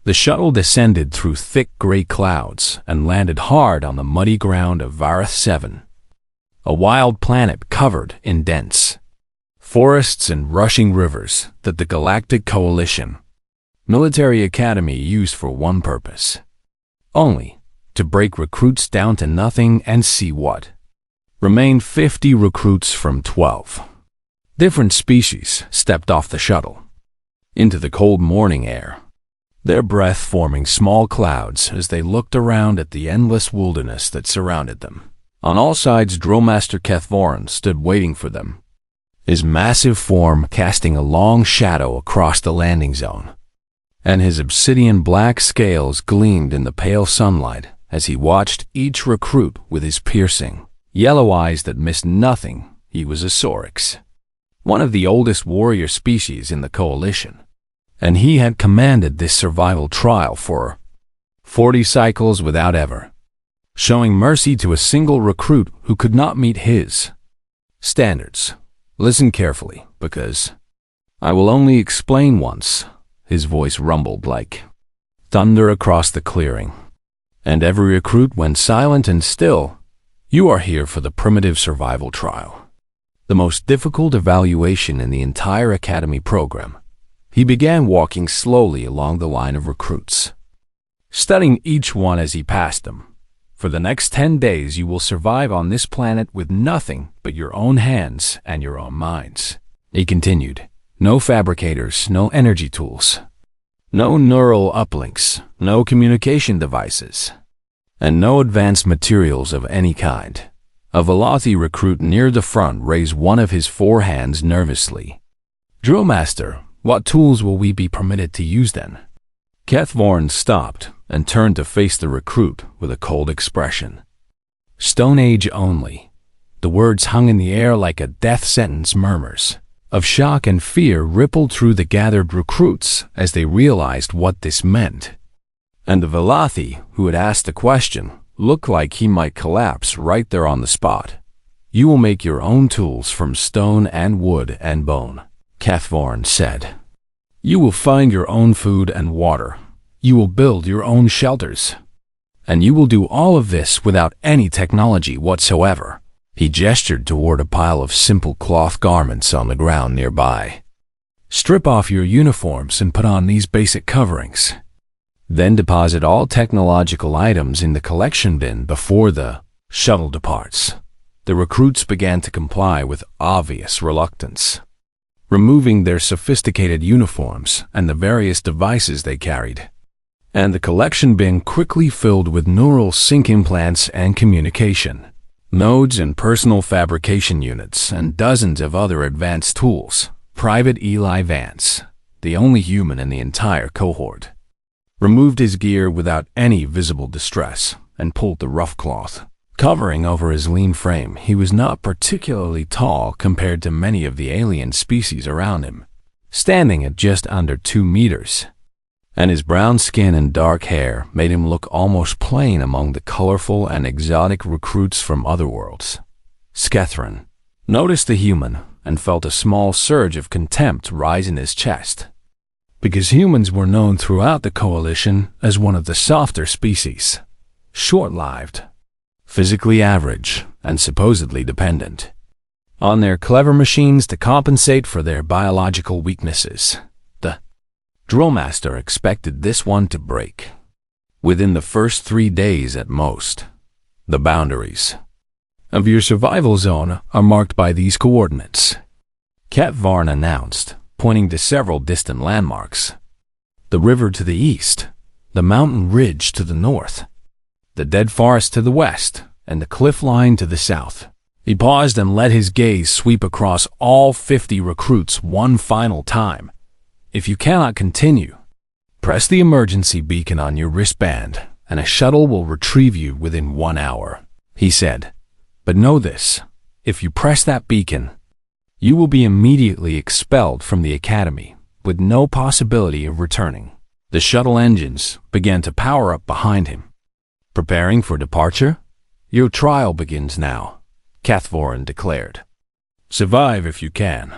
The shuttle descended through thick gray clouds and landed hard on the muddy ground of Vareth 7, a wild planet covered in dense forests and rushing rivers that the Galactic Coalition military academy used for one purpose, only to break recruits down to nothing and see what remained. 50 recruits from 12 different species stepped off the shuttle into the cold morning air, their breath forming small clouds as they looked around at the endless wilderness that surrounded them. On all sides, Drillmaster Kethvorin stood waiting for them, his massive form casting a long shadow across the landing zone, and his obsidian black scales gleamed in the pale sunlight as he watched each recruit with his piercing yellow eyes that missed nothing. He was a Sorix, one of the oldest warrior species in the Coalition, and he had commanded this survival trial for 40 cycles without ever showing mercy to a single recruit who could not meet his standards. Listen carefully, because I will only explain once. His voice rumbled like thunder across the clearing, and every recruit went silent and still. You are here for the primitive survival trial, the most difficult evaluation in the entire academy program. He began walking slowly along the line of recruits, studying each one as he passed them. For the next 10 days you will survive on this planet with nothing but your own hands and your own minds. He continued. No fabricators, no energy tools, no neural uplinks, no communication devices, and no advanced materials of any kind. A Velothi recruit near the front raised one of his 4 hands nervously. Drillmaster, what tools will we be permitted to use then? Kethvorin stopped and turned to face the recruit with a cold expression. Stone Age only. The words hung in the air like a death sentence. Murmurs of shock and fear rippled through the gathered recruits as they realized what this meant. And the Velothi, who had asked the question, looked like he might collapse right there on the spot. You will make your own tools from stone and wood and bone, Kethvorin said. You will find your own food and water. You will build your own shelters. And you will do all of this without any technology whatsoever. He gestured toward a pile of simple cloth garments on the ground nearby. Strip off your uniforms and put on these basic coverings. Then deposit all technological items in the collection bin before the shuttle departs. The recruits began to comply with obvious reluctance, removing their sophisticated uniforms and the various devices they carried. And the collection bin quickly filled with neural sync implants and communication nodes and personal fabrication units and dozens of other advanced tools. Private Eli Vance, the only human in the entire cohort, removed his gear without any visible distress and pulled the rough cloth covering over his lean frame. He was not particularly tall compared to many of the alien species around him, standing at just under 2 meters, and his brown skin and dark hair made him look almost plain among the colorful and exotic recruits from other worlds. Skethrin noticed the human and felt a small surge of contempt rise in his chest, because humans were known throughout the Coalition as one of the softer species, short-lived, physically average, and supposedly dependent on their clever machines to compensate for their biological weaknesses. The Drillmaster expected this one to break within the first 3 days at most. The boundaries of your survival zone are marked by these coordinates, Kethvorin announced, pointing to several distant landmarks. The river to the east, the mountain ridge to the north, the dead forest to the west, and the cliff line to the south. He paused and let his gaze sweep across all 50 recruits one final time. If you cannot continue, press the emergency beacon on your wristband, and a shuttle will retrieve you within 1 hour, he said. But know this, if you press that beacon, you will be immediately expelled from the academy, with no possibility of returning. The shuttle engines began to power up behind him. Preparing for departure? Your trial begins now, Kethvorin declared. Survive if you can.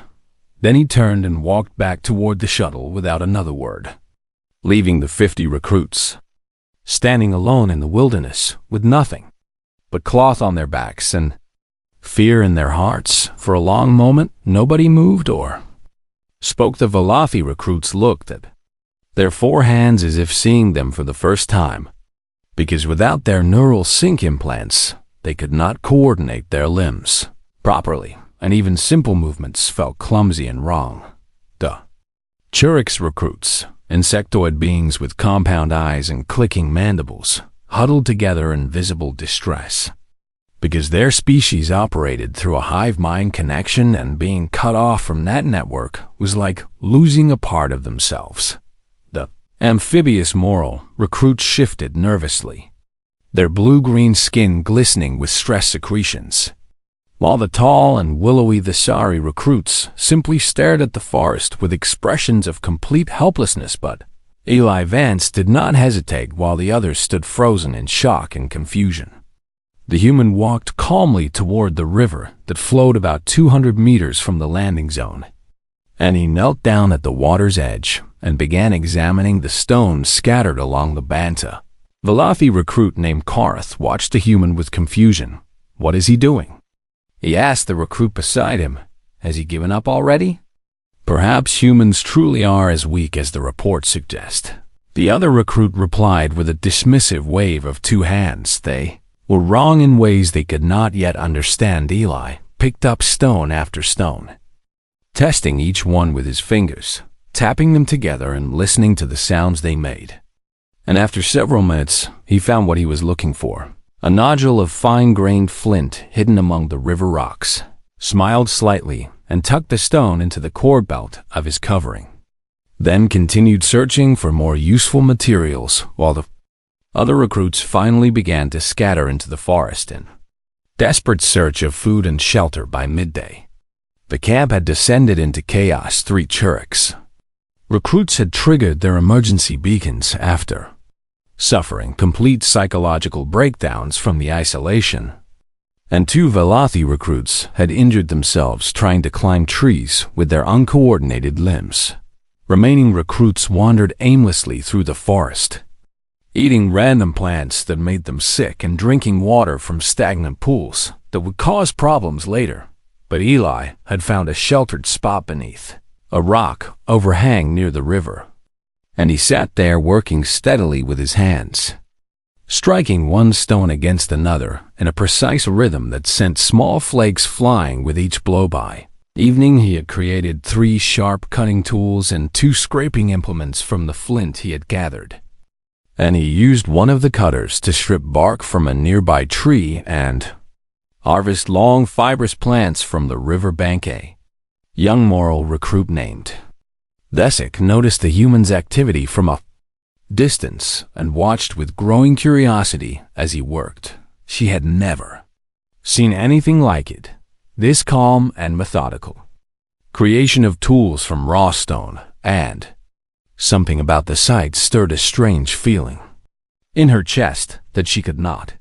Then he turned and walked back toward the shuttle without another word. leaving the 50 recruits standing alone in the wilderness with nothing but cloth on their backs and fear in their hearts. For a long moment, nobody moved or spoke. The Velothi recruits looked at their four hands as if seeing them for the first time, because without their neural sync implants, they could not coordinate their limbs properly, and even simple movements felt clumsy and wrong. The Churix recruits, insectoid beings with compound eyes and clicking mandibles, huddled together in visible distress, because their species operated through a hive mind connection, and being cut off from that network was like losing a part of themselves. The amphibious moral recruits shifted nervously, their blue-green skin glistening with stress secretions, while the tall and willowy Thesari recruits simply stared at the forest with expressions of complete helplessness. But Eli Vance did not hesitate, while the others stood frozen in shock and confusion. The human walked calmly toward the river that flowed about 200 meters from the landing zone, and he knelt down at the water's edge and began examining the stones scattered along the Banta. Velothi recruit named Karth watched the human with confusion. "What is he doing?" he asked the recruit beside him. "Has he given up already?" "Perhaps humans truly are as weak as the reports suggest," the other recruit replied with a dismissive wave of two hands. They were wrong in ways they could not yet understand. Eli picked up stone after stone, testing each one with his fingers, tapping them together and listening to the sounds they made. And after several minutes, he found what he was looking for: a nodule of fine-grained flint hidden among the river rocks, smiled slightly, and tucked the stone into the cord belt of his covering. Then continued searching for more useful materials, while the other recruits finally began to scatter into the forest in desperate search of food and shelter. By midday, the camp had descended into chaos. 3 Churix recruits had triggered their emergency beacons after suffering complete psychological breakdowns from the isolation, and 2 Velothi recruits had injured themselves trying to climb trees with their uncoordinated limbs. Remaining recruits wandered aimlessly through the forest, eating random plants that made them sick and drinking water from stagnant pools that would cause problems later. But Eli had found a sheltered spot beneath a rock overhang near the river, and he sat there working steadily with his hands, striking one stone against another in a precise rhythm that sent small flakes flying with each blow. By evening, he had created 3 sharp cutting tools and 2 scraping implements from the flint he had gathered, and he used one of the cutters to strip bark from a nearby tree and harvest long fibrous plants from the river bank. A young moral recruit named Thesic noticed the human's activity from a distance and watched with growing curiosity as he worked. She had never seen anything like it, this calm and methodical creation of tools from raw stone, and something about the sight stirred a strange feeling in her chest that she could not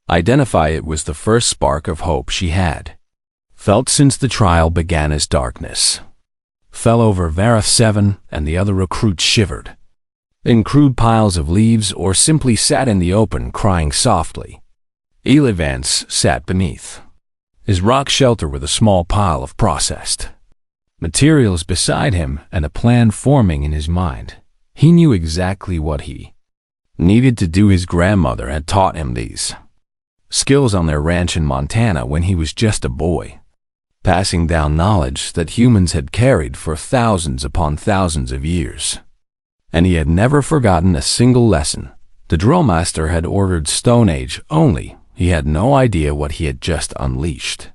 identify. It was the first spark of hope she had felt since the trial began. As darkness fell over Vareth 7 and the other recruits shivered in crude piles of leaves or simply sat in the open crying softly. Eli Vance sat beneath his rock shelter with a small pile of processed materials beside him and a plan forming in his mind. He knew exactly what he needed to do. His grandmother had taught him these skills on their ranch in Montana when he was just a boy, passing down knowledge that humans had carried for thousands upon thousands of years. And he had never forgotten a single lesson. The Drillmaster had ordered Stone Age only. He had no idea what he had just unleashed.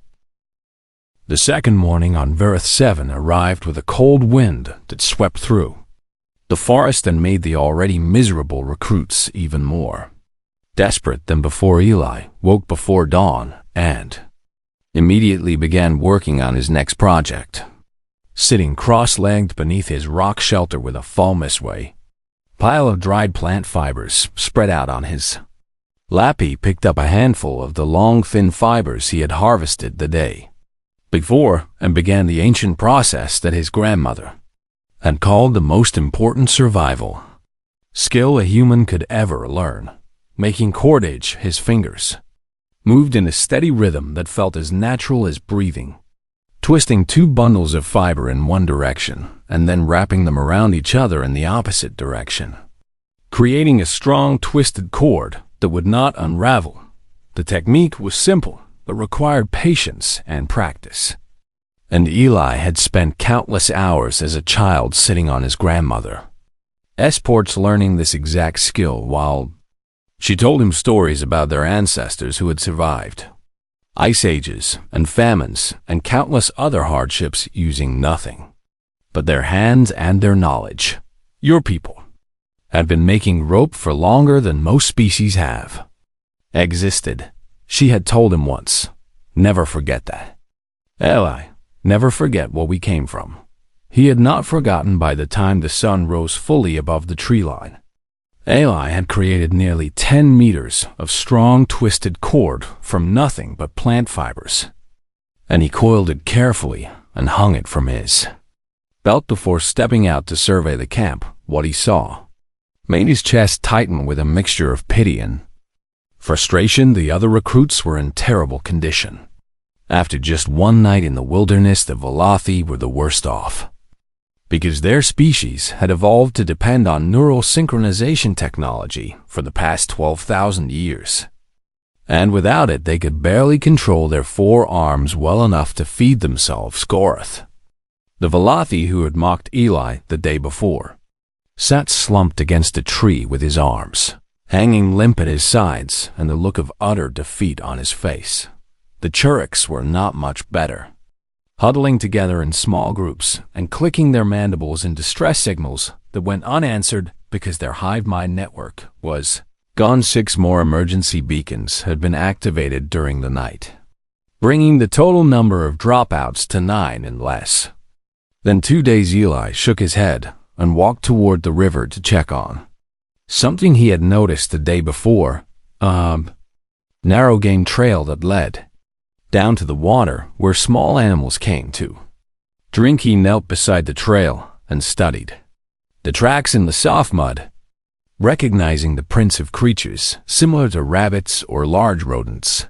The second morning on Vareth 7 arrived with a cold wind that swept through the forest and made the already miserable recruits even more desperate than before. Eli woke before dawn and immediately began working on his next project. Sitting cross-legged beneath his rock shelter with a fulmous pile of dried plant fibers spread out on his lap, he picked up a handful of the long, thin fibers he had harvested the day before and began the ancient process that his grandmother had called the most important survival skill a human could ever learn, making cordage his fingers moved in a steady rhythm that felt as natural as breathing, twisting two bundles of fiber in one direction and then wrapping them around each other in the opposite direction, creating a strong twisted cord that would not unravel. The technique was simple, but required patience and practice. And Eli had spent countless hours as a child sitting on his grandmother's porch learning this exact skill while she told him stories about their ancestors who had survived ice ages and famines and countless other hardships using nothing but their hands and their knowledge. Your people had been making rope for longer than most species have existed, she had told him once. Never forget that. Eli, never forget where we came from. He had not forgotten by the time the sun rose fully above the tree line. Eli had created nearly 10 meters of strong twisted cord from nothing but plant fibers, and he coiled it carefully and hung it from his belt before stepping out to survey the camp. What he saw made his chest tighten with a mixture of pity and frustration. The other recruits were in terrible condition. After just one night in the wilderness, the Velothi were the worst off, because their species had evolved to depend on neural synchronization technology for the past 12,000 years. And without it, they could barely control their forearms well enough to feed themselves. Gorath, the Velothi who had mocked Eli the day before, sat slumped against a tree with his arms hanging limp at his sides and the look of utter defeat on his face. The Churiks were not much better, huddling together in small groups and clicking their mandibles in distress signals that went unanswered because their hive mind network was gone. 6 more emergency beacons had been activated during the night, bringing the total number of dropouts to 9 in less than 2 days. Eli shook his head and walked toward the river to check on something he had noticed the day before, narrow game trail that led down to the water where small animals came to drink. He knelt beside the trail and studied the tracks in the soft mud, recognizing the prints of creatures similar to rabbits or large rodents,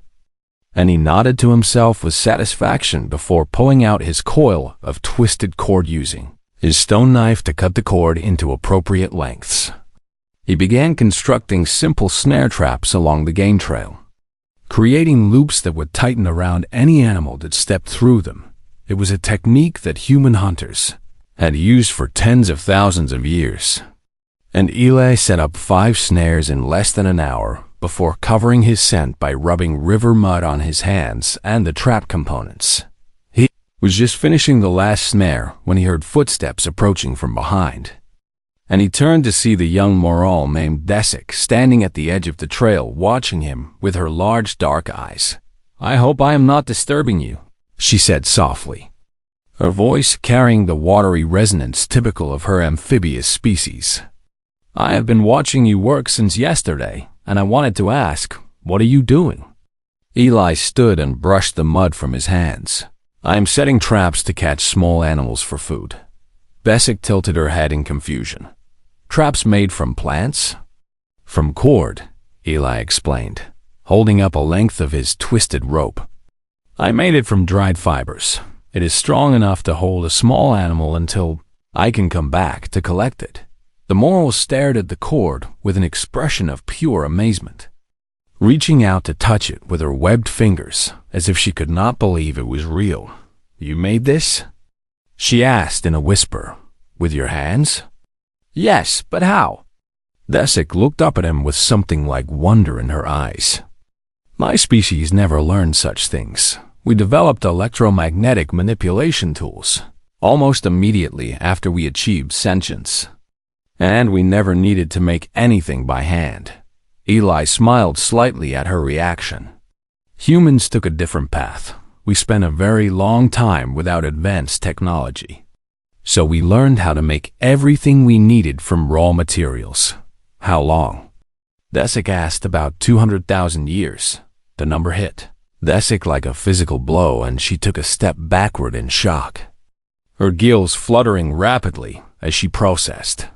and he nodded to himself with satisfaction before pulling out his coil of twisted cord, using his stone knife to cut the cord into appropriate lengths. He began constructing simple snare traps along the game trail, creating loops that would tighten around any animal that stepped through them. It was a technique that human hunters had used for tens of thousands of years. And Eli set up 5 snares in less than an hour before covering his scent by rubbing river mud on his hands and the trap components. He was just finishing the last snare when he heard footsteps approaching from behind, and he turned to see the young Moral named Desik standing at the edge of the trail watching him with her large dark eyes. "I hope I am not disturbing you," she said softly, her voice carrying the watery resonance typical of her amphibious species. "I have been watching you work since yesterday, and I wanted to ask, what are you doing?" Eli stood and brushed the mud from his hands. "I am setting traps to catch small animals for food." Desik tilted her head in confusion. "Traps made from plants?" "From cord," Eli explained, holding up a length of his twisted rope. "I made it from dried fibers. It is strong enough to hold a small animal until I can come back to collect it." The Moral stared at the cord with an expression of pure amazement, reaching out to touch it with her webbed fingers as if she could not believe it was real. "You made this?" she asked in a whisper. "With your hands?" "Yes, but how?" Desik looked up at him with something like wonder in her eyes. "My species never learned such things. We developed electromagnetic manipulation tools almost immediately after we achieved sentience, and we never needed to make anything by hand." Eli smiled slightly at her reaction. "Humans took a different path. We spent a very long time without advanced technology, so we learned how to make everything we needed from raw materials." "How long?" Desik asked. "About 200,000 years. The number hit Desik like a physical blow, and she took a step backward in shock, her gills fluttering rapidly as she processed.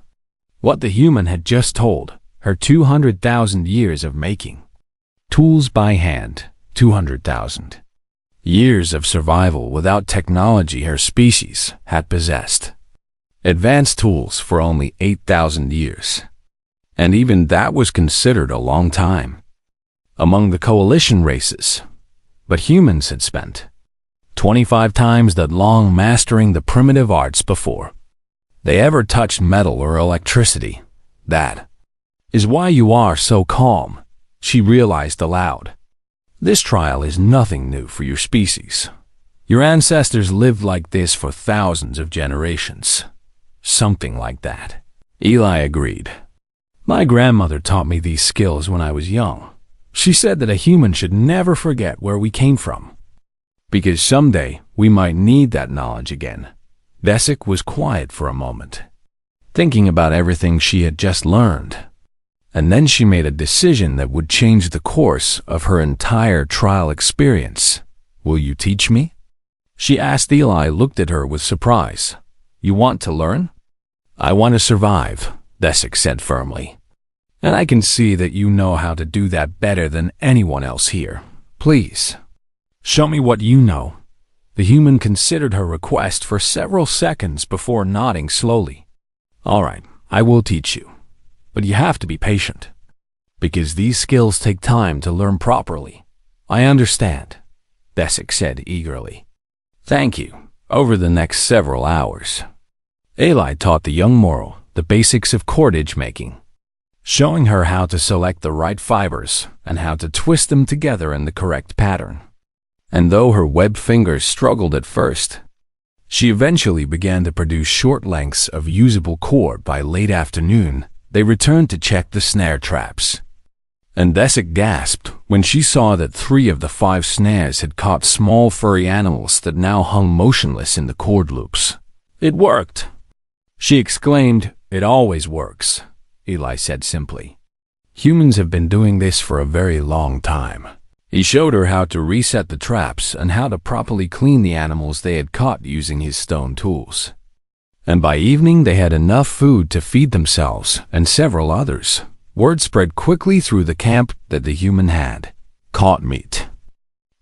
what the human had just told her 200,000 years of making. Tools by hand, 200,000. Years of survival without technology her species had possessed. Advanced tools for only 8,000 years. And even that was considered a long time among the coalition races. But humans had spent 25 times that long mastering the primitive arts before they ever touched metal or electricity. That is why you are so calm, she realized aloud. This trial is nothing new for your species. Your ancestors lived like this for thousands of generations. Something like that. Eli agreed. My grandmother taught me these skills when I was young. She said that a human should never forget where we came from, because someday we might need that knowledge again. Vesic was quiet for a moment, thinking about everything she had just learned. And then she made a decision that would change the course of her entire trial experience. Will you teach me? She asked. Eli looked at her with surprise. You want to learn? I want to survive, Vesic said firmly. And I can see that you know how to do that better than anyone else here. Please, show me what you know. The human considered her request for several seconds before nodding slowly. All right, I will teach you. But you have to be patient, because these skills take time to learn properly. I understand, Vesic said eagerly. Thank you. Over the next several hours, Eli taught the young Mortal the basics of cordage making, showing her how to select the right fibers and how to twist them together in the correct pattern. And though her webbed fingers struggled at first, she eventually began to produce short lengths of usable cord. By late afternoon, they returned to check the snare traps. And Vesic gasped when she saw that 3 of the 5 snares had caught small furry animals that now hung motionless in the cord loops. It worked! She exclaimed. It always works, Eli said simply. Humans have been doing this for a very long time. He showed her how to reset the traps and how to properly clean the animals they had caught using his stone tools. And by evening they had enough food to feed themselves and several others. Word spread quickly through the camp that the human had caught meat.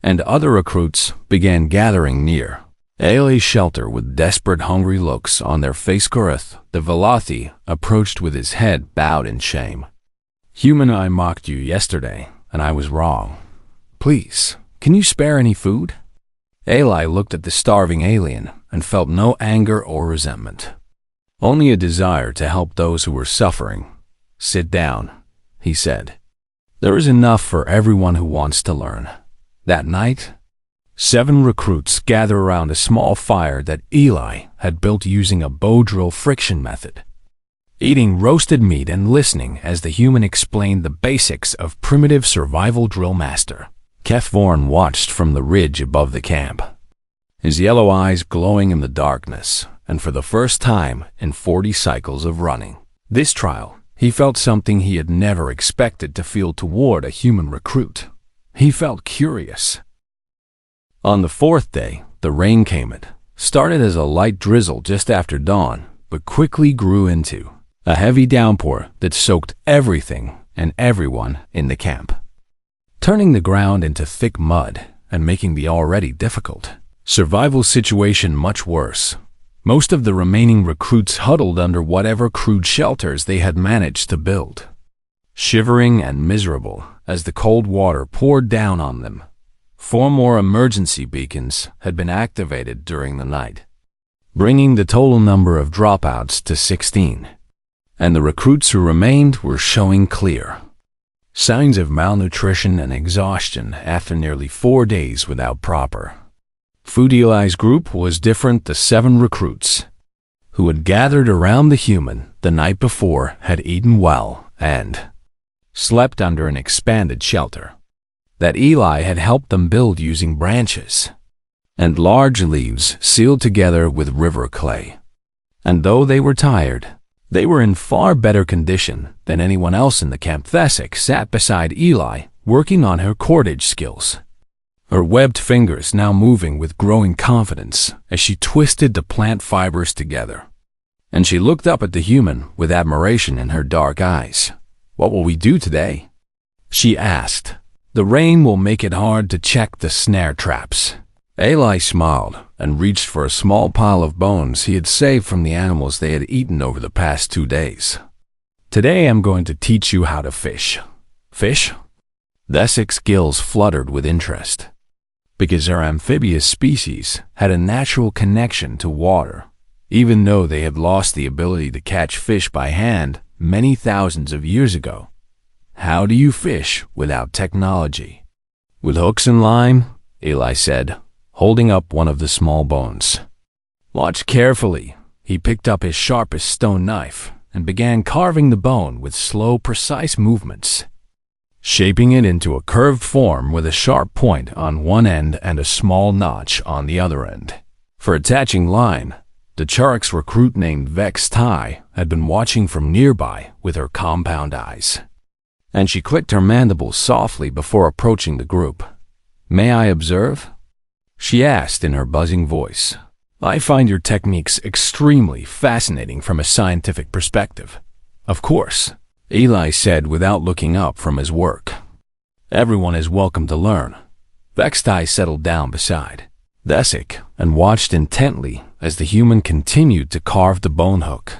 And other recruits began gathering near Ailey's shelter with desperate hungry looks on their face. Kurith, the Velothi, approached with his head bowed in shame. Human, I mocked you yesterday, and I was wrong. Please, can you spare any food? Eli looked at the starving alien and felt no anger or resentment, only a desire to help those who were suffering. Sit down, he said. There is enough for everyone who wants to learn. That night, 7 recruits gathered around a small fire that Eli had built using a bow drill friction method, eating roasted meat and listening as the human explained the basics of primitive survival. Drillmaster Kefvorn watched from the ridge above the camp, his yellow eyes glowing in the darkness, and for the first time in 40 cycles of running this trial, he felt something he had never expected to feel toward a human recruit. He felt curious. On the 4th day, the rain came. It started as a light drizzle just after dawn, but quickly grew into a heavy downpour that soaked everything and everyone in the camp, turning the ground into thick mud and making the already difficult survival situation much worse. Most of the remaining recruits huddled under whatever crude shelters they had managed to build, shivering and miserable as the cold water poured down on them. 4 more emergency beacons had been activated during the night, bringing the total number of dropouts to 16, and the recruits who remained were showing clear signs of malnutrition and exhaustion after nearly 4 days without proper food. Eli's group was different. The 7 recruits who had gathered around the human the night before had eaten well and slept under an expanded shelter that Eli had helped them build using branches and large leaves sealed together with river clay. And though they were tired, they were in far better condition than anyone else in the camp. Vesic sat beside Eli, working on her cordage skills, her webbed fingers now moving with growing confidence as she twisted the plant fibers together. And she looked up at the human with admiration in her dark eyes. "What will we do today?" she asked. "The rain will make it hard to check the snare traps." Eli smiled and reached for a small pile of bones he had saved from the animals they had eaten over the past 2 days. "Today I'm going to teach you how to fish." "Fish?" Desik's gills fluttered with interest, because our amphibious species had a natural connection to water, even though they had lost the ability to catch fish by hand many thousands of years ago. "How do you fish without technology?" "With hooks and line," Eli said, holding up one of the small bones. "Watch carefully." He picked up his sharpest stone knife and began carving the bone with slow, precise movements, shaping it into a curved form with a sharp point on one end and a small notch on the other end. For attaching line, the Charix recruit named Vex Tai had been watching from nearby with her compound eyes, and she clicked her mandibles softly before approaching the group. "May I observe?" she asked in her buzzing voice. "I find your techniques extremely fascinating from a scientific perspective." "Of course," Eli said without looking up from his work. "Everyone is welcome to learn." Vextai settled down beside Desik and watched intently as the human continued to carve the bone hook,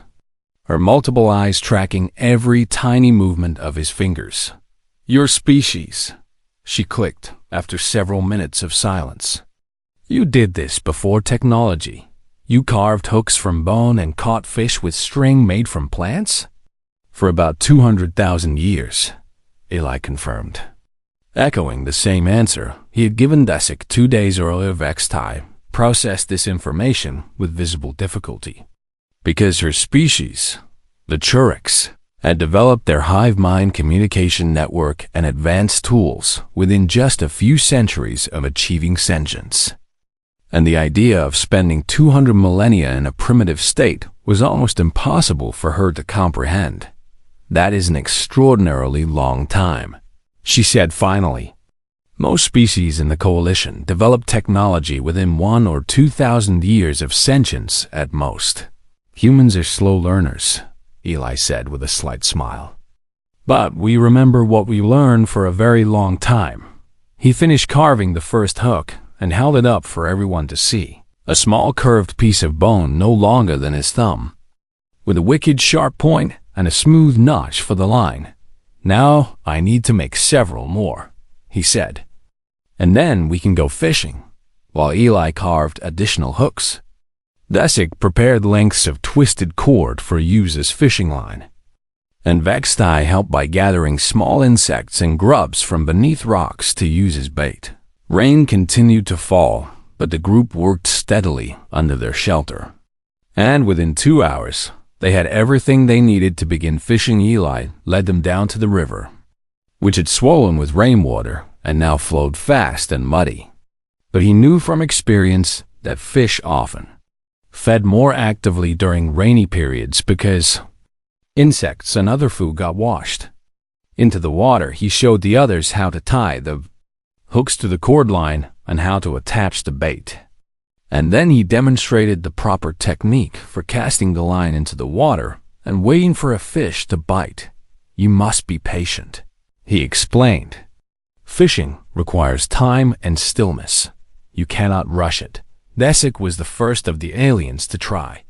her multiple eyes tracking every tiny movement of his fingers. "Your species," she clicked after several minutes of silence. "You did this before technology. You carved hooks from bone and caught fish with string made from plants?" "For about 200,000 years, Eli confirmed. Echoing the same answer he had given Desik 2 days earlier. Vextai processed this information with visible difficulty, because her species, the Charix, had developed their hive mind communication network and advanced tools within just a few centuries of achieving sentience. And the idea of spending 200 millennia in a primitive state was almost impossible for her to comprehend. "That is an extraordinarily long time," she said finally. "Most species in the coalition develop technology within 1,000 or 2,000 years of sentience at most. Humans are slow learners," Eli said with a slight smile. "But we remember what we learned for a very long time." He finished carving the first hook and held it up for everyone to see, a small curved piece of bone no longer than his thumb, with a wicked sharp point and a smooth notch for the line. "Now I need to make several more," he said, "and then we can go fishing," while Eli carved additional hooks. Desik prepared lengths of twisted cord for use as fishing line, and Vextai helped by gathering small insects and grubs from beneath rocks to use as bait. Rain continued to fall, but the group worked steadily under their shelter, and within 2 hours, they had everything they needed to begin fishing. Eli led them down to the river, which had swollen with rainwater and now flowed fast and muddy. But he knew from experience that fish often fed more actively during rainy periods because insects and other food got washed into the water. He showed the others how to tie the hooks to the cord line and how to attach the bait. And then he demonstrated the proper technique for casting the line into the water and waiting for a fish to bite. "You must be patient," he explained. "Fishing requires time and stillness. You cannot rush it." Desik was the first of the aliens to try,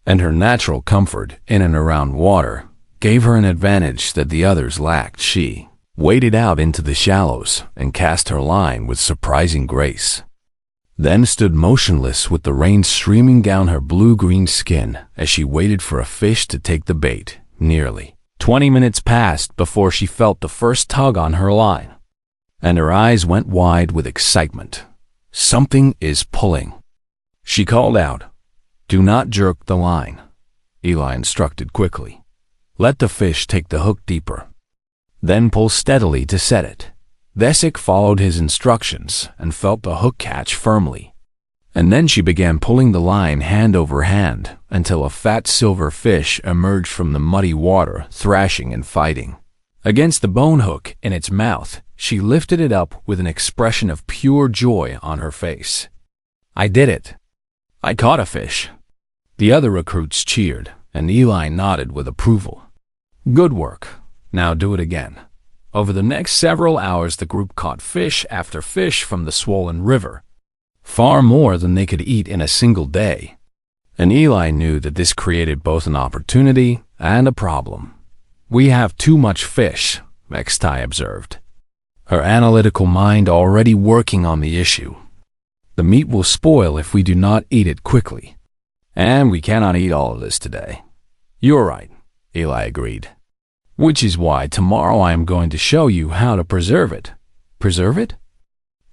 and her natural comfort in and around water gave her an advantage that the others lacked. She waded out into the shallows and cast her line with surprising grace, then stood motionless with the rain streaming down her blue-green skin as she waited for a fish to take the bait. Nearly 20 minutes passed before she felt the first tug on her line, and her eyes went wide with excitement. "Something is pulling," she called out. "Do not jerk the line," Eli instructed quickly. "Let the fish take the hook deeper, then pull steadily to set it." Desik followed his instructions and felt the hook catch firmly. And then she began pulling the line hand over hand until a fat silver fish emerged from the muddy water, thrashing and fighting. Against the bone hook in its mouth, she lifted it up with an expression of pure joy on her face. "I did it. I caught a fish." The other recruits cheered, and Eli nodded with approval. Good work. Now do it again. Over the next several hours, the group caught fish after fish from the swollen river, far more than they could eat in a single day. And Eli knew that this created both an opportunity and a problem. We have too much fish, Vextai observed, her analytical mind already working on the issue. The meat will spoil if we do not eat it quickly. And we cannot eat all of this today. You're right, Eli agreed. Which is why tomorrow I am going to show you how to preserve it. Preserve it?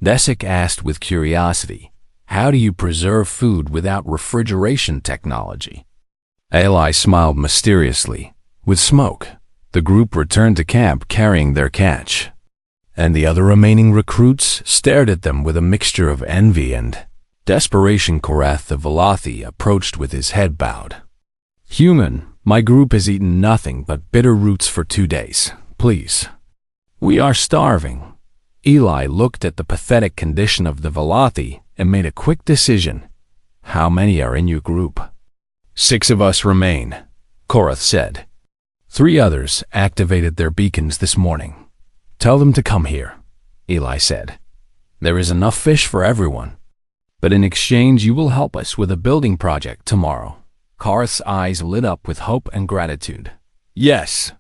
Desik asked with curiosity. How do you preserve food without refrigeration technology? Eli smiled mysteriously. With smoke, the group returned to camp carrying their catch, and the other remaining recruits stared at them with a mixture of envy and desperation. Korath the Velothi approached with his head bowed. Human, my group has eaten nothing but bitter roots for 2 days. Please. We are starving. Eli looked at the pathetic condition of the Velothi and made a quick decision. How many are in your group? 6 of us remain, Korath said. 3 others activated their beacons this morning. Tell them to come here, Eli said. There is enough fish for everyone, but in exchange you will help us with a building project tomorrow. Korath's eyes lit up with hope and gratitude. Yes.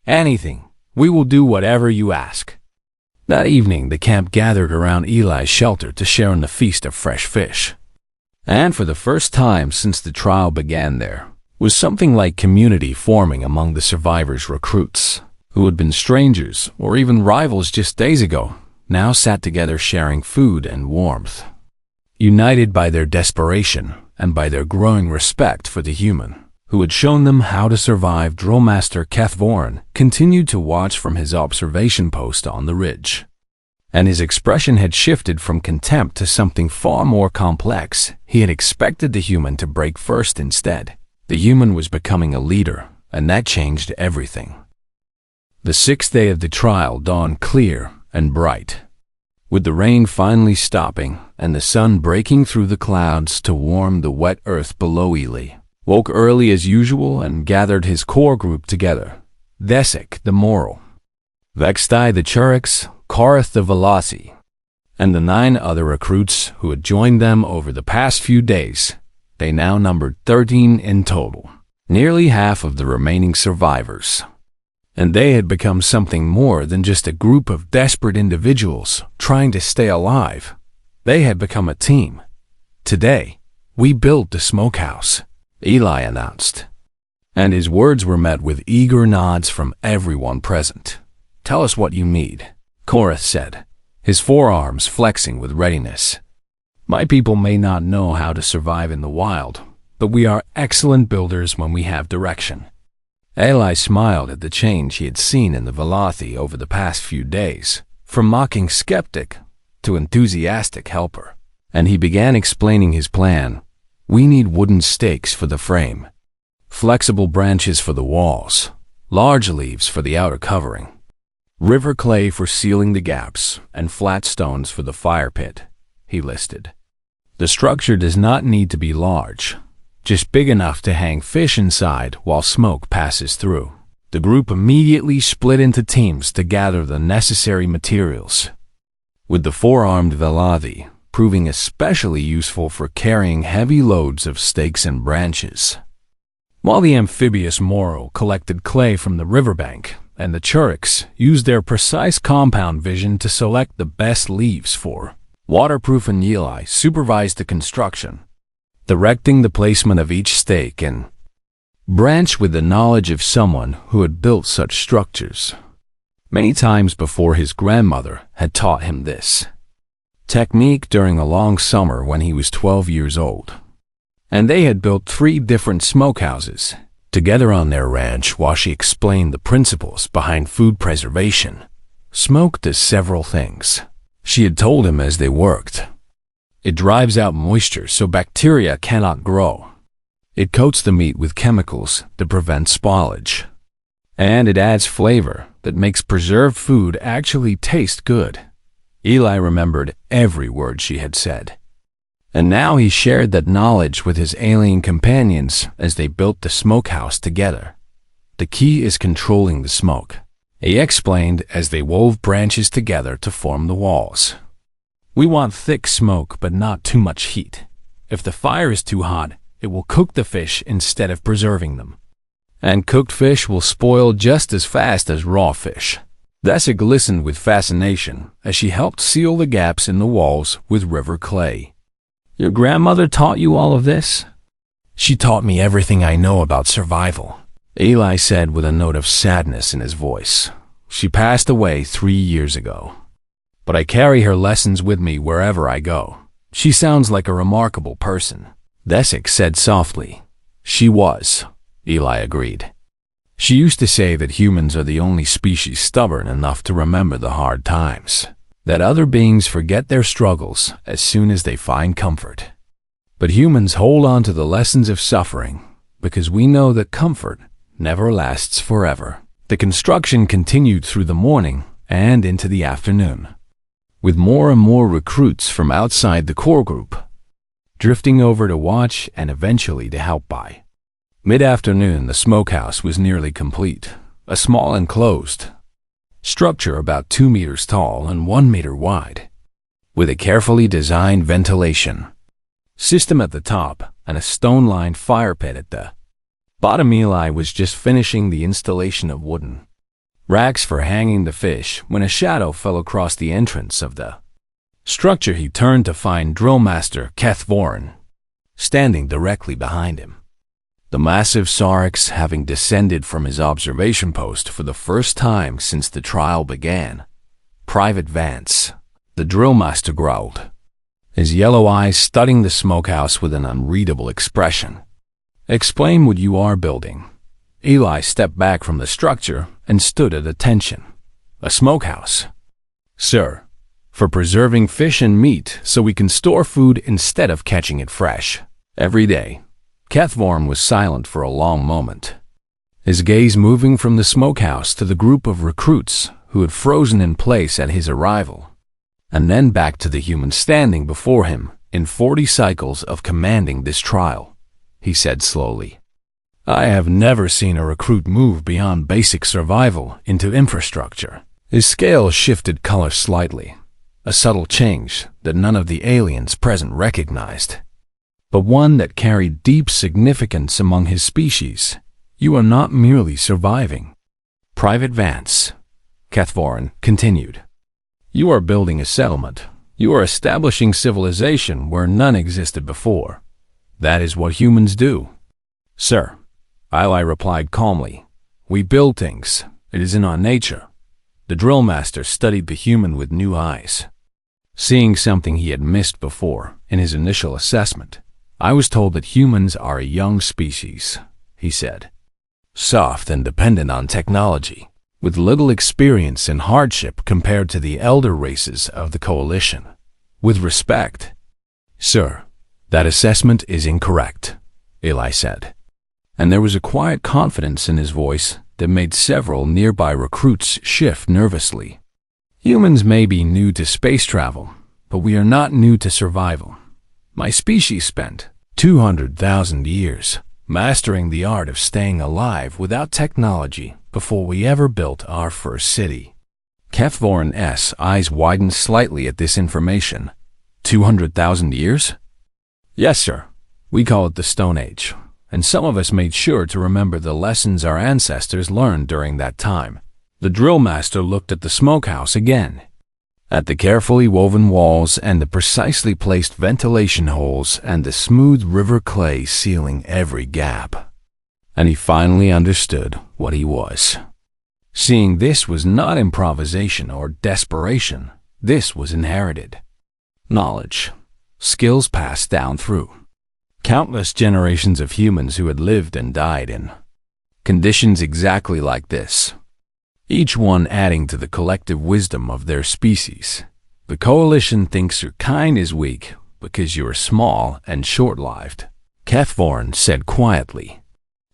Anything. We will do whatever you ask. That evening, the camp gathered around Eli's shelter to share in the feast of fresh fish. And for the first time since the trial began, there was something like community forming among the survivors' recruits, who had been strangers or even rivals just days ago, now sat together sharing food and warmth. United by their desperation and by their growing respect for the human who had shown them how to survive, Drillmaster Kethvorin continued to watch from his observation post on the ridge. And his expression had shifted from contempt to something far more complex. He had expected the human to break first instead. The human was becoming a leader, and that changed everything. The 6th day of the trial dawned clear and bright, with the rain finally stopping and the sun breaking through the clouds to warm the wet earth below. Eli woke early as usual and gathered his core group together. Desik the Moral, Vextai the Churix, Korath the Velothi, and the 9 other recruits who had joined them over the past few days. They now numbered 13 in total, nearly half of the remaining survivors. And they had become something more than just a group of desperate individuals trying to stay alive. They had become a team. Today, we built the Smokehouse, Eli announced. And his words were met with eager nods from everyone present. Tell us what you need, Korath said, his forearms flexing with readiness. My people may not know how to survive in the wild, but we are excellent builders when we have direction. Eli smiled at the change he had seen in the Velothi over the past few days, from mocking skeptic to enthusiastic helper, and he began explaining his plan. We need wooden stakes for the frame, flexible branches for the walls, large leaves for the outer covering, river clay for sealing the gaps, and flat stones for the fire pit, he listed. The structure does not need to be large, just big enough to hang fish inside while smoke passes through. The group immediately split into teams to gather the necessary materials, with the 4-armed Velothi proving especially useful for carrying heavy loads of stakes and branches, while the amphibious Moro collected clay from the riverbank, and the Churix used their precise compound vision to select the best leaves for waterproof. And Eli supervised the construction, directing the placement of each stake and branch with the knowledge of someone who had built such structures many times before. His grandmother had taught him this technique during a long summer when he was 12 years old, and they had built 3 different smokehouses together on their ranch while she explained the principles behind food preservation. Smoke does several things, she had told him as they worked. It drives out moisture so bacteria cannot grow. It coats the meat with chemicals to prevent spoilage. And it adds flavor that makes preserved food actually taste good. Eli remembered every word she had said. And now he shared that knowledge with his alien companions as they built the smokehouse together. The key is controlling the smoke, he explained as they wove branches together to form the walls. We want thick smoke but not too much heat. If the fire is too hot, it will cook the fish instead of preserving them. And cooked fish will spoil just as fast as raw fish. Dessa glistened with fascination as she helped seal the gaps in the walls with river clay. Your grandmother taught you all of this? She taught me everything I know about survival, Eli said with a note of sadness in his voice. She passed away 3 years ago. But I carry her lessons with me wherever I go. She sounds like a remarkable person, Dessa said softly. She was, Eli agreed. She used to say that humans are the only species stubborn enough to remember the hard times, that other beings forget their struggles as soon as they find comfort. But humans hold on to the lessons of suffering because we know that comfort never lasts forever. The construction continued through the morning and into the afternoon, with more and more recruits from outside the core group drifting over to watch and eventually to help by. Mid-afternoon, the smokehouse was nearly complete, a small enclosed structure about 2 meters tall and 1 meter wide, with a carefully designed ventilation system at the top and a stone-lined fire pit at the bottom. Eli was just finishing the installation of wooden racks for hanging the fish when a shadow fell across the entrance of the structure. He turned to find Drillmaster Kethvorin standing directly behind him. The massive Sarx having descended from his observation post for the first time since the trial began. Private Vance, the Drillmaster growled, his yellow eyes studying the smokehouse with an unreadable expression. Explain what you are building. Eli stepped back from the structure and stood at attention. A smokehouse, sir, for preserving fish and meat so we can store food instead of catching it fresh every day. Kethvorm was silent for a long moment, his gaze moving from the smokehouse to the group of recruits who had frozen in place at his arrival, and then back to the human standing before him in 40 cycles of commanding this trial. He said slowly, I have never seen a recruit move beyond basic survival into infrastructure. His scale shifted color slightly, a subtle change that none of the aliens present recognized, but one that carried deep significance among his species. You are not merely surviving. Private Vance, Kethvorin continued. You are building a settlement. You are establishing civilization where none existed before. That is what humans do. Sir, Eli replied calmly. We build things. It is in our nature. The Drillmaster studied the human with new eyes, seeing something he had missed before in his initial assessment. I was told that humans are a young species, he said, soft and dependent on technology, with little experience in hardship compared to the elder races of the Coalition. With respect, sir, that assessment is incorrect, Eli said, and there was a quiet confidence in his voice that made several nearby recruits shift nervously. Humans may be new to space travel, but we are not new to survival. My species spent 200,000 years mastering the art of staying alive without technology before we ever built our first city. Kethvorin's eyes widened slightly at this information. 200,000 years? Yes, sir. We call it the Stone Age, and some of us made sure to remember the lessons our ancestors learned during that time. The Drillmaster looked at the smokehouse again, at the carefully woven walls and the precisely placed ventilation holes and the smooth river clay sealing every gap. And he finally understood what he was. Seeing this was not improvisation or desperation. This was inherited knowledge, skills passed down through countless generations of humans who had lived and died in conditions exactly like this, each one adding to the collective wisdom of their species. The Coalition thinks your kind is weak because you are small and short-lived, Kethvorin said quietly,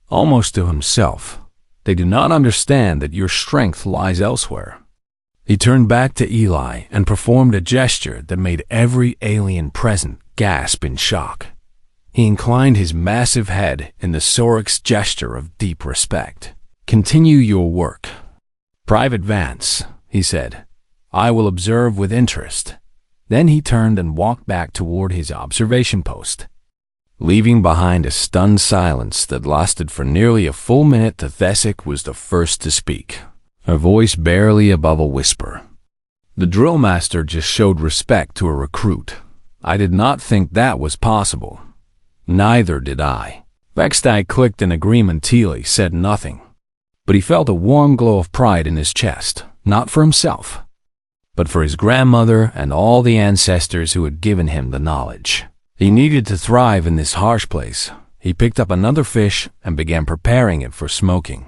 almost to himself. They do not understand that your strength lies elsewhere. He turned back to Eli and performed a gesture that made every alien present gasped in shock. He inclined his massive head in the Soric's gesture of deep respect. "Continue your work, Private Vance," he said. "I will observe with interest." Then he turned and walked back toward his observation post, leaving behind a stunned silence that lasted for nearly a full minute. The Thessic was the first to speak, her voice barely above a whisper. "The Drillmaster just showed respect to a recruit. I did not think that was possible." "Neither did I." Vextai clicked in agreement. Teely said nothing, but he felt a warm glow of pride in his chest, not for himself, but for his grandmother and all the ancestors who had given him the knowledge. He needed to thrive in this harsh place. He picked up another fish and began preparing it for smoking,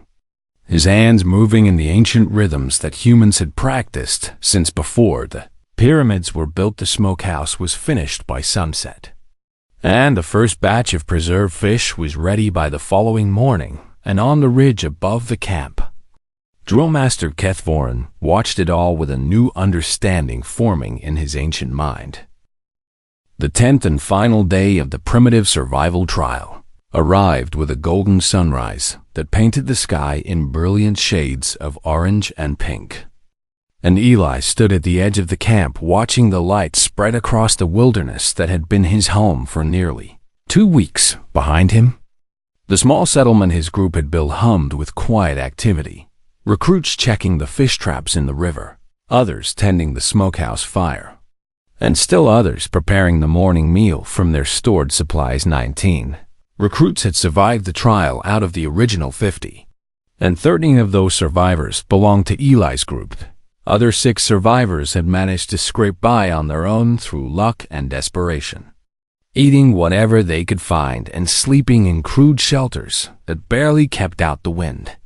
his hands moving in the ancient rhythms that humans had practiced since before the pyramids were built. The smokehouse was finished by sunset, and the first batch of preserved fish was ready by the following morning and on the ridge above the camp. Drillmaster Kethvorin watched it all with a new understanding forming in his ancient mind. The 10th and final day of the primitive survival trial arrived with a golden sunrise that painted the sky in brilliant shades of orange and pink. And Eli stood at the edge of the camp watching the light spread across the wilderness that had been his home for nearly 2 weeks. Behind him, the small settlement his group had built hummed with quiet activity. Recruits checking the fish traps in the river, others tending the smokehouse fire, and still others preparing the morning meal from their stored supplies. 19 recruits had survived the trial out of the original 50, and 13 of those survivors belonged to Eli's group. Other 6 survivors had managed to scrape by on their own through luck and desperation, eating whatever they could find and sleeping in crude shelters that barely kept out the wind.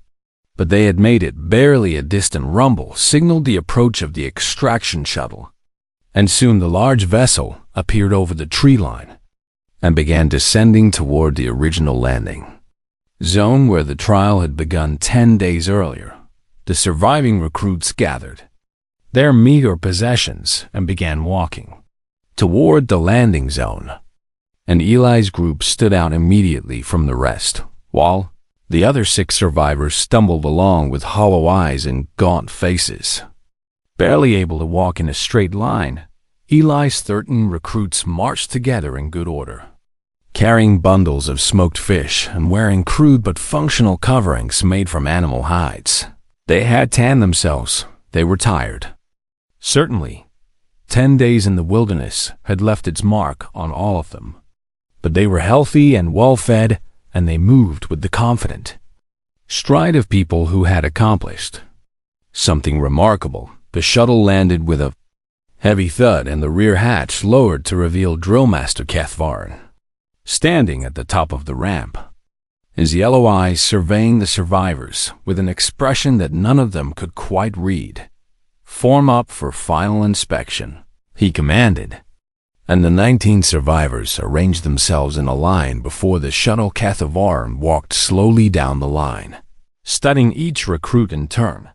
But they had made it. Barely a distant rumble signaled the approach of the extraction shuttle, and soon the large vessel appeared over the tree line and began descending toward the original landing zone where the trial had begun 10 days earlier. The surviving recruits gathered their meager possessions and began walking toward the landing zone, and Eli's group stood out immediately from the rest, while the other 6 survivors stumbled along with hollow eyes and gaunt faces. Barely able to walk in a straight line, Eli's 13 recruits marched together in good order, carrying bundles of smoked fish and wearing crude but functional coverings made from animal hides. They had tanned themselves. They were tired. Certainly, 10 days in the wilderness had left its mark on all of them, but they were healthy and well-fed, and they moved with the confident stride of people who had accomplished something remarkable. The shuttle landed with a heavy thud, and the rear hatch lowered to reveal Drillmaster Kethvarin standing at the top of the ramp, his yellow eyes surveying the survivors with an expression that none of them could quite read. "Form up for final inspection," he commanded, and the 19 survivors arranged themselves in a line before the shuttle. Kethvarin walked slowly down the line, studying each recruit in turn,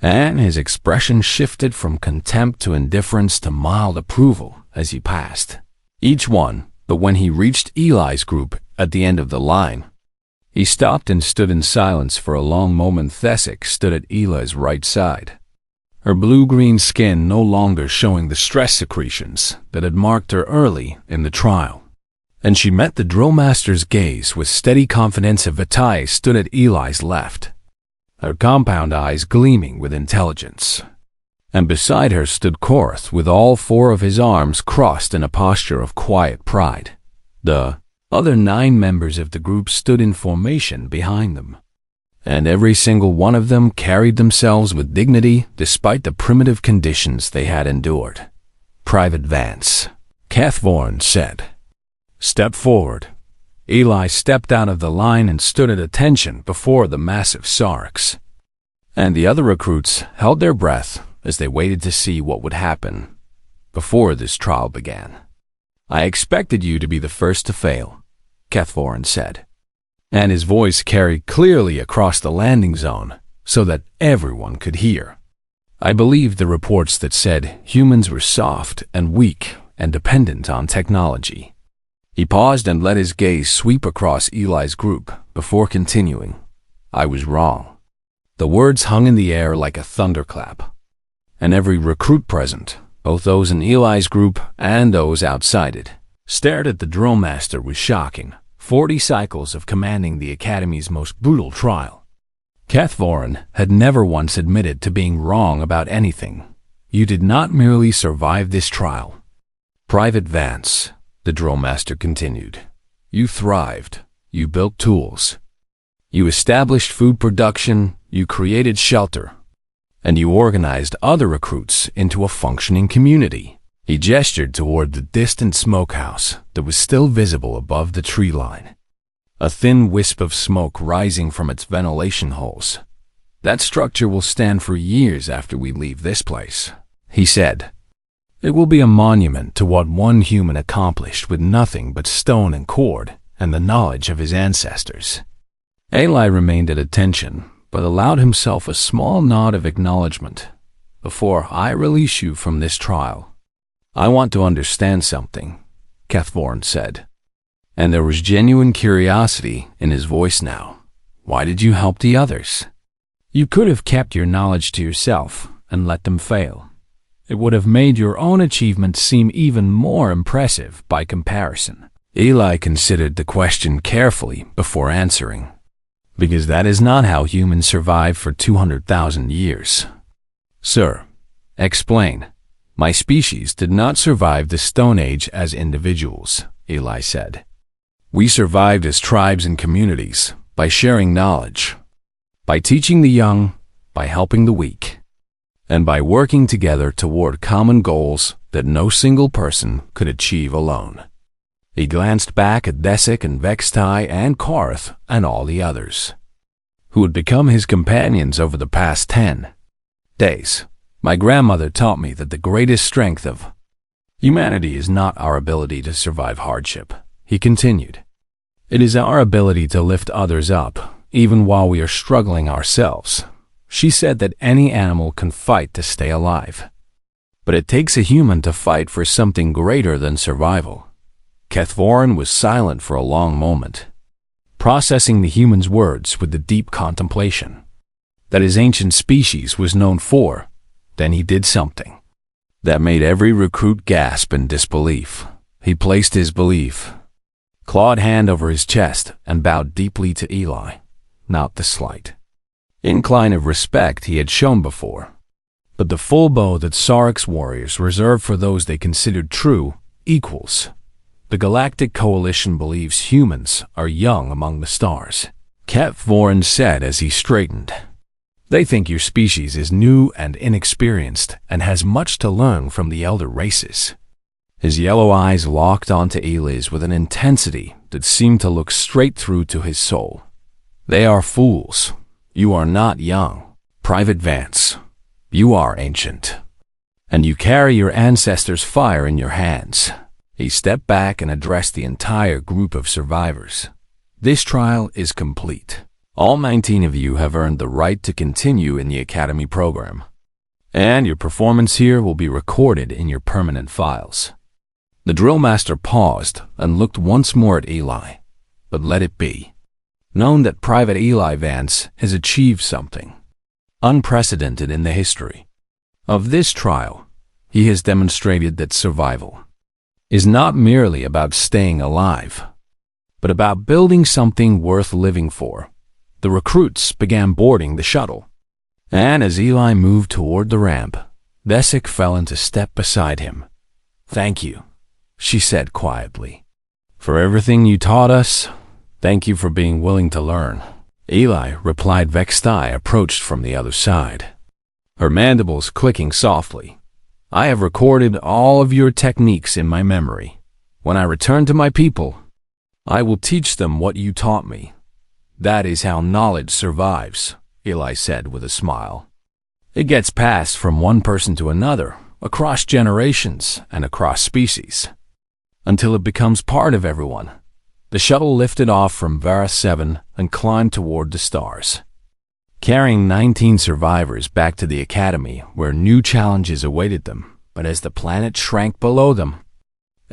and his expression shifted from contempt to indifference to mild approval as he passed each one. But when he reached Eli's group at the end of the line, he stopped and stood in silence for a long moment. Thessic stood at Eli's right side, her blue-green skin no longer showing the stress secretions that had marked her early in the trial, and she met the Drillmaster's gaze with steady confidence. Vitae stood at Eli's left, her compound eyes gleaming with intelligence, and beside her stood Korath with all 4 of his arms crossed in a posture of quiet pride. The other 9 members of the group stood in formation behind them, and every single one of them carried themselves with dignity despite the primitive conditions they had endured. "Private Vance," Kethvarin said. "Step forward." Eli stepped out of the line and stood at attention before the massive Sorcs, and the other recruits held their breath as they waited to see what would happen before this trial began. "I expected you to be the first to fail," Kethvarin said, and his voice carried clearly across the landing zone so that everyone could hear. "I believed the reports that said humans were soft and weak and dependent on technology. He paused and let his gaze sweep across Eli's group before continuing. I was wrong. The words hung in the air like a thunderclap. And every recruit present, both those in Eli's group and those outside it, stared at the Drillmaster with shocking 40 cycles of commanding the Academy's most brutal trial. Kethvorin had never once admitted to being wrong about anything. You did not merely survive this trial. Private Vance, the Drillmaster continued. You thrived. You built tools. You established food production. You created shelter. And you organized other recruits into a functioning community. He gestured toward the distant smokehouse that was still visible above the tree line. A thin wisp of smoke rising from its ventilation holes. That structure will stand for years after we leave this place, he said. It will be a monument to what one human accomplished with nothing but stone and cord and the knowledge of his ancestors. Eli remained at attention, but allowed himself a small nod of acknowledgement. Before I release you from this trial, I want to understand something, Kethvorin said. And there was genuine curiosity in his voice now. Why did you help the others? You could have kept your knowledge to yourself and let them fail. It would have made your own achievements seem even more impressive by comparison. Eli considered the question carefully before answering. Because that is not how humans survived for 200,000 years. Sir, explain. My species did not survive the Stone Age as individuals, Eli said. We survived as tribes and communities, by sharing knowledge, by teaching the young, by helping the weak, and by working together toward common goals that no single person could achieve alone. He glanced back at Desik and Vextai and Korath and all the others, who had become his companions over the past 10 days. My grandmother taught me that the greatest strength of humanity is not our ability to survive hardship, he continued. It is our ability to lift others up, even while we are struggling ourselves. She said that any animal can fight to stay alive, but it takes a human to fight for something greater than survival. Kethvorin was silent for a long moment, processing the human's words with the deep contemplation that his ancient species was known for. Then he did something that made every recruit gasp in disbelief. He placed his belief, clawed hand over his chest, and bowed deeply to Eli, not the slight incline of respect he had shown before, but the full bow that Sarik's warriors reserved for those they considered true equals. The Galactic Coalition believes humans are young among the stars, Kethvorin said as he straightened. They think your species is new and inexperienced and has much to learn from the elder races. His yellow eyes locked onto Eli's with an intensity that seemed to look straight through to his soul. They are fools. You are not young, Private Vance. You are ancient, and you carry your ancestors' fire in your hands. He stepped back and addressed the entire group of survivors. This trial is complete. All 19 of you have earned the right to continue in the Academy program, and your performance here will be recorded in your permanent files. The Drillmaster paused and looked once more at Eli, but let it be known that Private Eli Vance has achieved something unprecedented in the history of this trial. He has demonstrated that survival is not merely about staying alive, but about building something worth living for. The recruits began boarding the shuttle, and as Eli moved toward the ramp, Desik fell into step beside him. Thank you, she said quietly, for everything you taught us. Thank you for being willing to learn. Eli replied. Vextai approached from the other side, her mandibles clicking softly. I have recorded all of your techniques in my memory. When I return to my people, I will teach them what you taught me. That is how knowledge survives, Eli said with a smile. It gets passed from one person to another, across generations and across species, until it becomes part of everyone. The shuttle lifted off from Varus 7 and climbed toward the stars, carrying 19 survivors back to the Academy where new challenges awaited them. But as the planet shrank below them,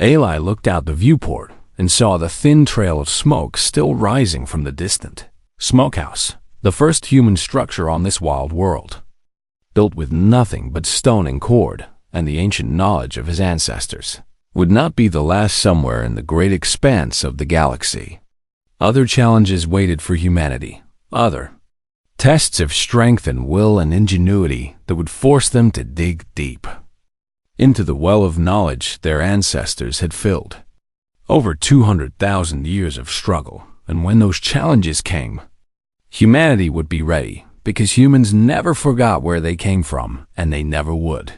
Eli looked out the viewport and saw the thin trail of smoke still rising from the distant Smokehouse, the first human structure on this wild world. Built with nothing but stone and cord and the ancient knowledge of his ancestors, would not be the last somewhere in the great expanse of the galaxy. Other challenges waited for humanity, other tests of strength and will and ingenuity that would force them to dig deep into the well of knowledge their ancestors had filled. Over 200,000 years of struggle, and when those challenges came, humanity would be ready, because humans never forgot where they came from, and they never would.